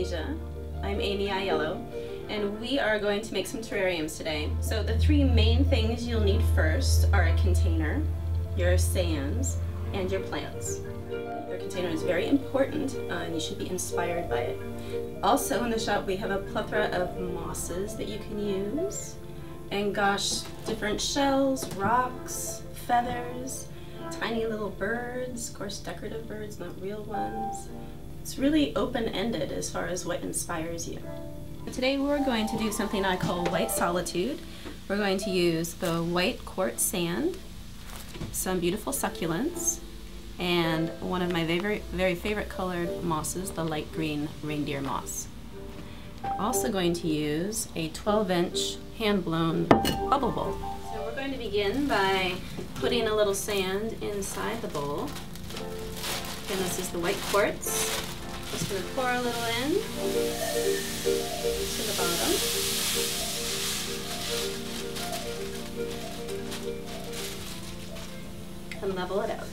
Indonesia. I'm Amy Aiello, and we are going to make some terrariums today. So the three main things you'll need first are a container, your sands, and your plants. Your container is very important, and you should be inspired by it. Also in the shop we have a plethora of mosses that you can use, and gosh, different shells, rocks, feathers, tiny little birds, of course decorative birds, not real ones. It's really open-ended as far as what inspires you. Today we're going to do something I call white solitude. We're going to use the white quartz sand, some beautiful succulents, and one of my very favorite colored mosses, the light green reindeer moss. We're also going to use a 12-inch hand-blown bubble bowl. So we're going to begin by putting a little sand inside the bowl. Again, this is the white quartz. Just going to pour a little in to the bottom. And level it out.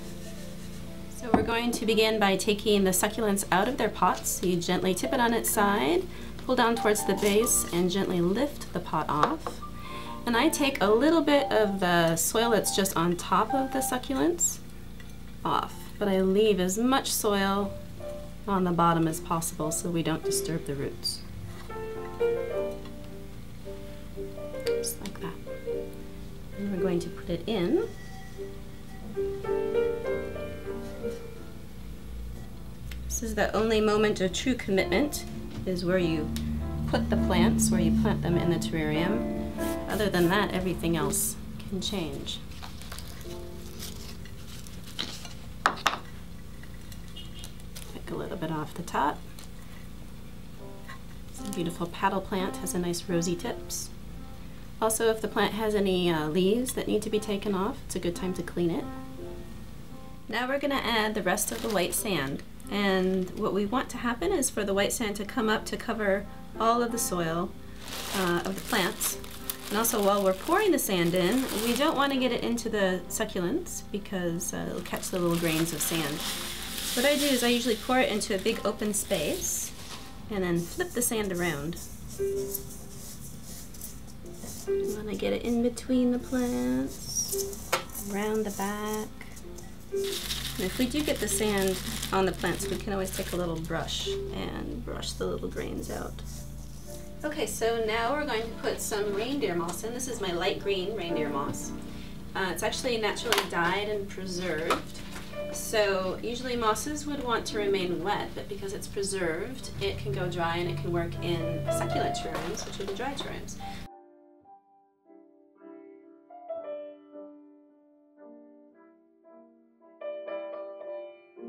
So we're going to begin by taking the succulents out of their pots. So you gently tip it on its side, pull down towards the base, and gently lift the pot off. And I take a little bit of the soil that's just on top of the succulents off, but I leave as much soil on the bottom as possible so we don't disturb the roots. Just like that. And we're going to put it in. This is the only moment of true commitment, is where you put the plants, where you plant them in the terrarium. Other than that, everything else can change. A little bit off the top. It's a beautiful paddle plant, has a nice rosy tips. Also, if the plant has any leaves that need to be taken off, it's a good time to clean it. Now we're going to add the rest of the white sand, and what we want to happen is for the white sand to come up to cover all of the soil of the plants. And also, while we're pouring the sand in, we don't want to get it into the succulents because it'll catch the little grains of sand. What I do is I usually pour it into a big open space and then flip the sand around. And then I get it in between the plants, around the back. And if we do get the sand on the plants, we can always take a little brush and brush the little grains out. Okay, so now we're going to put some reindeer moss in. This is my light green reindeer moss. It's actually naturally dyed and preserved. So usually mosses would want to remain wet, but because it's preserved, it can go dry and it can work in succulent terrariums, which are the dry terrariums.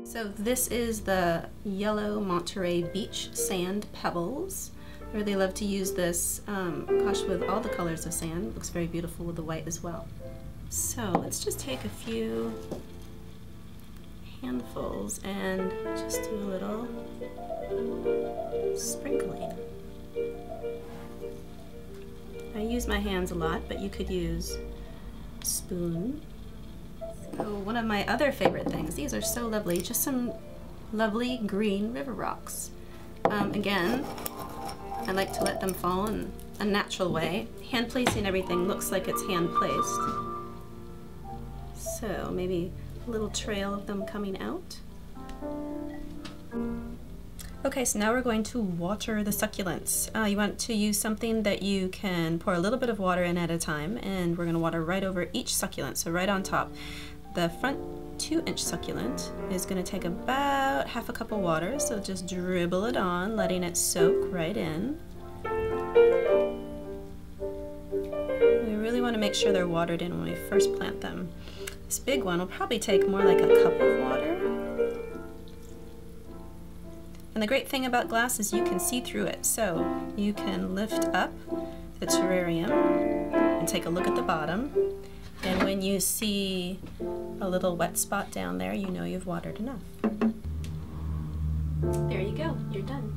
So this is the yellow Monterey Beach sand pebbles. I really love to use this, gosh, with all the colors of sand. It looks very beautiful with the white as well. So let's just take a few handfuls and just do a little sprinkling. I use my hands a lot, but you could use a spoon. So one of my other favorite things, these are so lovely, just some lovely green river rocks. Again, I like to let them fall in a natural way. Hand placing everything looks like it's hand placed. So maybe a little trail of them coming out. Okay, so now we're going to water the succulents. You want to use something that you can pour a little bit of water in at a time, and we're going to water right over each succulent, so right on top. The front 2-inch succulent is going to take about half a cup of water, so just dribble it on, letting it soak right in. We really want to make sure they're watered in when we first plant them. This big one will probably take more like a cup of water. And the great thing about glass is you can see through it. So you can lift up the terrarium and take a look at the bottom. And when you see a little wet spot down there, you know you've watered enough. There you go, you're done.